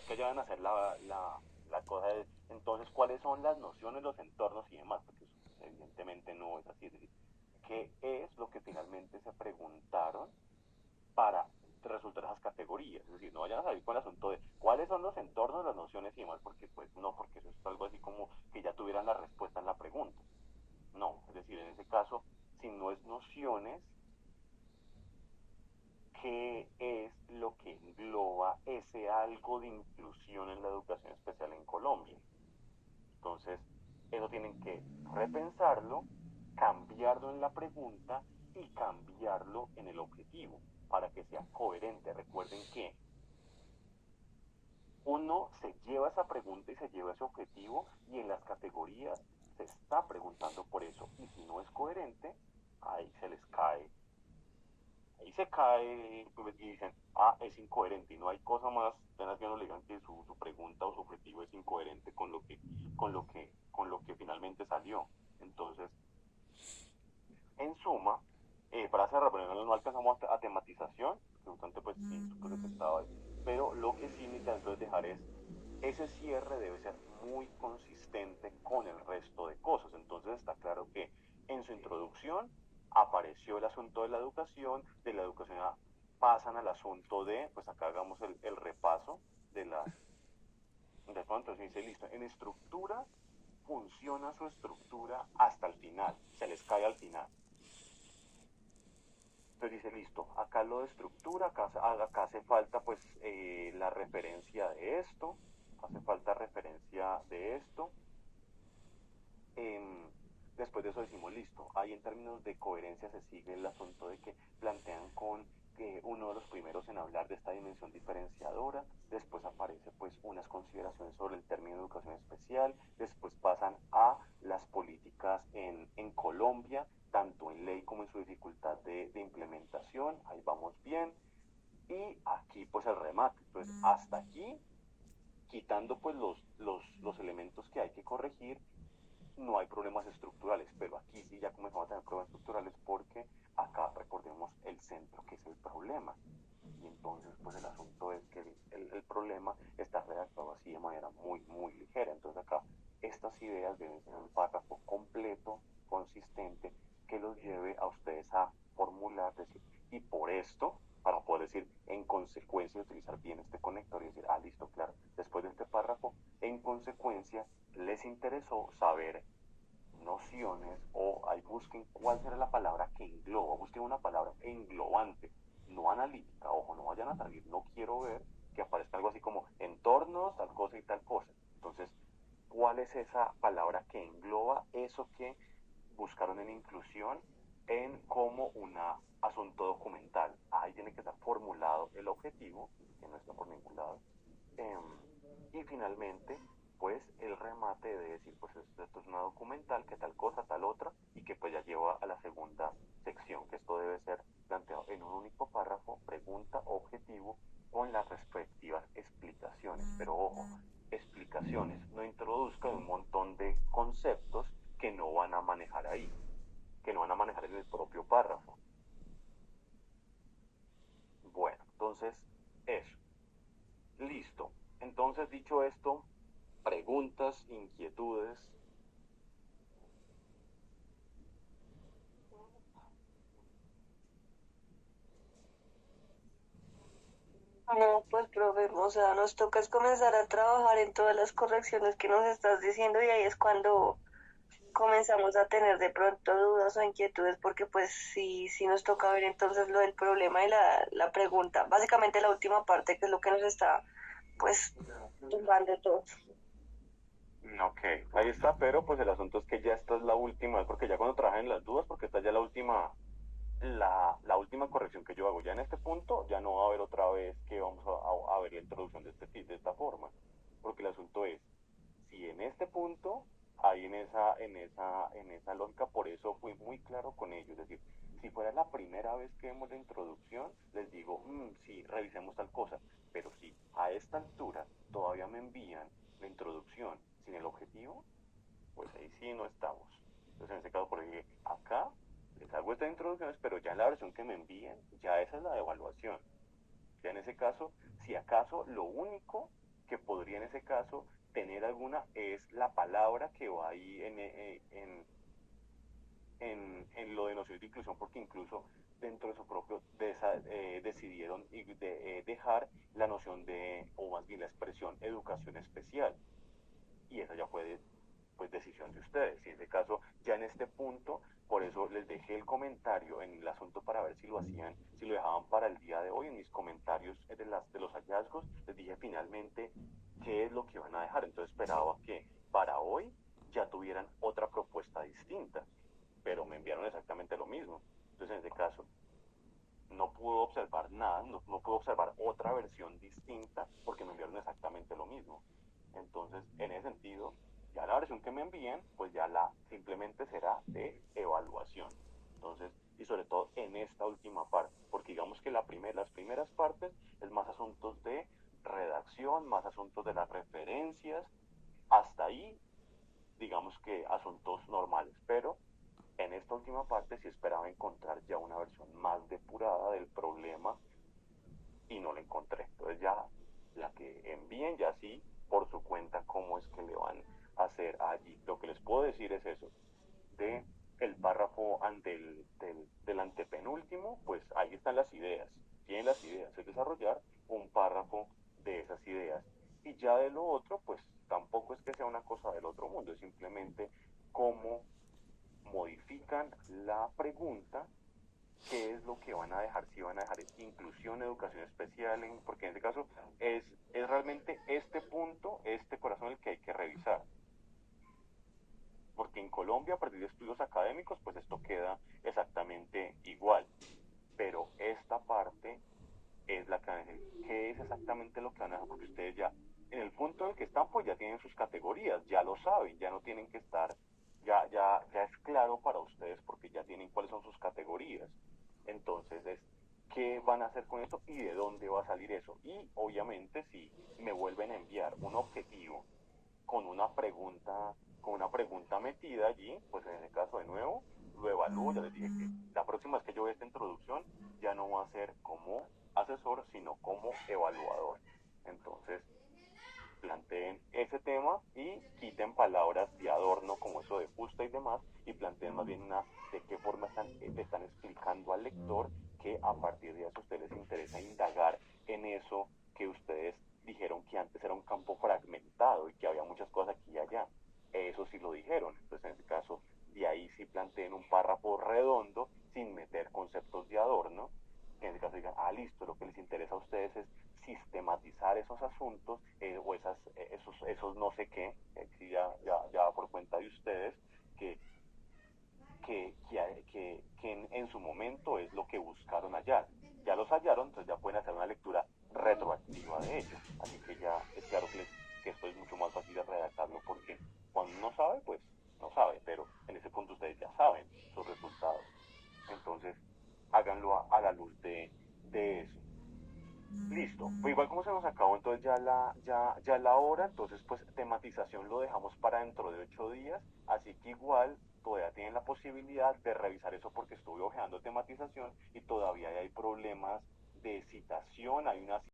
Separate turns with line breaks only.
que ya van a hacer la cosa de, entonces, ¿cuáles son las nociones, los entornos y demás? Porque eso, evidentemente no es así. Es decir, ¿qué es lo que finalmente se preguntaron para resultar esas categorías? Es decir, no vayan a salir con el asunto de cuáles son los entornos, las nociones y demás, porque pues no, porque eso es algo así como que ya tuvieran la respuesta en la pregunta. No, es decir, en ese caso, si no es nociones, ¿qué es lo que engloba ese algo de inclusión en la educación especial en Colombia? Entonces, eso tienen que repensarlo, cambiarlo en la pregunta y cambiarlo en el objetivo para que sea coherente. Recuerden que uno se lleva esa pregunta y se lleva ese objetivo y en las categorías se está preguntando por eso. Y si no es coherente, ahí se les cae, ahí se cae y dicen, ah, es incoherente y no hay cosa más, apenas que no le digan que su pregunta o su objetivo es incoherente con lo que finalmente salió. Entonces, en suma, para cerrar, pero no alcanzamos a tematización, que bastante pues sí, creo que estaba ahí, pero lo que sí necesita entonces dejar es, ese cierre debe ser muy consistente con el resto de cosas. Entonces está claro que en su introducción apareció el asunto de la educación pasan al asunto de, pues acá hagamos el repaso de las, de cuánto se dice, listo, en estructura funciona su estructura hasta el final, se les cae al final. Entonces dice, listo, acá lo de estructura, acá hace falta pues la referencia de esto, hace falta referencia de esto. Eh, Después de eso decimos, listo, ahí en términos de coherencia se sigue el asunto de que plantean con uno de los primeros en hablar de esta dimensión diferenciadora, después aparece pues unas consideraciones sobre el término educación especial, después pasan a las políticas en Colombia, tanto en ley como en su dificultad de implementación, ahí vamos bien, y aquí pues el remate, entonces hasta aquí, quitando pues los elementos que hay que corregir, no hay problemas estructurales, pero aquí sí ya comenzamos a tener problemas estructurales porque acá recordemos el centro, que es el problema. Y entonces, pues el asunto es que el problema está redactado así de manera muy, muy ligera. Entonces acá estas ideas deben ser un párrafo completo, consistente, que los lleve a ustedes a formular, decir, y por esto, para poder decir, en consecuencia, utilizar bien este conector y decir, ah, listo, claro, después de este párrafo, en consecuencia, les interesó saber nociones o ahí busquen cuál será la palabra que engloba, busquen una palabra englobante, no analítica, ojo, no vayan a salir, no quiero ver que aparezca algo así como entornos, tal cosa y tal cosa. Entonces, ¿cuál es esa palabra que engloba eso que buscaron en inclusión en como un asunto documental? Ahí tiene que estar formulado el objetivo, que no está por ningún lado. Y finalmente, pues el remate de decir, pues esto es una documental, que tal cosa, tal otra, y que pues ya lleva a la segunda sección, que esto debe ser planteado en un único párrafo, pregunta, objetivo, con las respectivas explicaciones. Pero ojo, explicaciones, no introduzcan un montón de conceptos que no van a manejar ahí, que no van a manejar en el propio párrafo. Bueno, entonces, eso. Listo. Entonces, dicho esto, preguntas, inquietudes.
No, pues, profe, o sea, nos toca es comenzar a trabajar en todas las correcciones que nos estás diciendo y ahí es cuando comenzamos a tener de pronto dudas o inquietudes porque pues sí nos toca ver entonces lo del problema y la pregunta, básicamente la última parte que es lo que nos está pues tumbando todo.
Ok, ahí está, pero pues el asunto es que ya esta es la última, porque ya cuando trabajen las dudas, porque esta ya es la última corrección que yo hago. Ya en este punto, ya no va a haber otra vez que vamos a ver la introducción de esta forma, porque el asunto es, si en este punto, ahí en esa lógica, por eso fui muy claro con ellos, es decir, si fuera la primera vez que vemos la introducción, les digo, sí, revisemos tal cosa, pero si a esta altura todavía me envían la introducción sin el objetivo, pues ahí sí no estamos. Entonces en ese caso, por ejemplo, acá les hago estas introducciones, pero ya en la versión que me envíen, ya esa es la evaluación. Ya en ese caso, si acaso lo único que podría en ese caso tener alguna es la palabra que va ahí en lo de nociones de inclusión, porque incluso dentro de su propio decidieron dejar la noción de, o más bien la expresión educación especial, y esa ya fue pues decisión de ustedes. Y en este caso, ya en este punto, por eso les dejé el comentario en el asunto para ver si lo hacían, si lo dejaban para el día de hoy. En mis comentarios de los hallazgos, les dije finalmente qué es lo que van a dejar. Entonces esperaba que para hoy ya tuvieran otra propuesta distinta, pero me enviaron exactamente lo mismo. Entonces en este caso, no puedo observar nada, no puedo observar otra versión distinta porque me enviaron exactamente lo mismo. Entonces, en ese sentido, ya la versión que me envíen, pues ya la simplemente será de evaluación. Entonces, y sobre todo en esta última parte, porque digamos que las primeras partes es más asuntos de redacción, más asuntos de las referencias, hasta ahí, digamos que asuntos normales, pero en esta última parte sí esperaba encontrar ya una versión más depurada del problema y no la encontré. Entonces ya la que envíen ya sí por su cuenta cómo es que le van a hacer allí. Lo que les puedo decir es eso, de el párrafo del antepenúltimo, pues ahí están las ideas. Tienen las ideas, es desarrollar un párrafo de esas ideas. Y ya de lo otro, pues tampoco es que sea una cosa del otro mundo, es simplemente cómo modifican la pregunta, qué es lo que van a dejar, si van a dejar inclusión, educación especial, porque en este caso es realmente este punto, este corazón el que hay que revisar. Porque en Colombia, a partir de estudios académicos, pues esto queda exactamente igual. Pero esta parte es la que van a decir, ¿qué es exactamente lo que van a dejar? Porque ustedes ya, en el punto en el que están, pues ya tienen sus categorías, ya lo saben, ya no tienen que estar, ya es claro para ustedes porque ya tienen cuáles son sus categorías. Entonces es qué van a hacer con eso y de dónde va a salir eso. Y obviamente si me vuelven a enviar un objetivo con con una pregunta metida allí, pues en ese caso de nuevo lo evalúo. Ya les dije que la próxima vez que yo vea esta introducción ya no va a ser como asesor, sino como evaluador. Entonces, planteen ese tema y quiten palabras de adorno como eso de justa y demás, y planteen más bien de qué forma le están explicando al lector que a partir de eso a ustedes les interesa indagar en eso que ustedes dijeron que antes era un campo fragmentado y que había muchas cosas aquí y allá. Eso sí lo dijeron. Entonces, en este caso, de ahí sí planteen un párrafo redondo sin meter conceptos de adorno. En este caso digan, listo, lo que les interesa a ustedes es sistematizar esos asuntos o esos no sé qué, ya va por cuenta de ustedes, que, en su momento es lo que buscaron hallar. Ya los hallaron, entonces ya pueden hacer una lectura retroactiva de ello. Así que ya es claro que esto es mucho más fácil de redactarlo porque cuando uno sabe, pues no sabe, pero en ese punto ustedes ya saben sus resultados. Entonces, háganlo a la luz de eso. Listo. Pues igual como se nos acabó entonces ya la hora, entonces pues tematización lo dejamos para dentro de 8 días, así que igual todavía tienen la posibilidad de revisar eso porque estuve ojeando tematización y todavía hay problemas de citación, hay una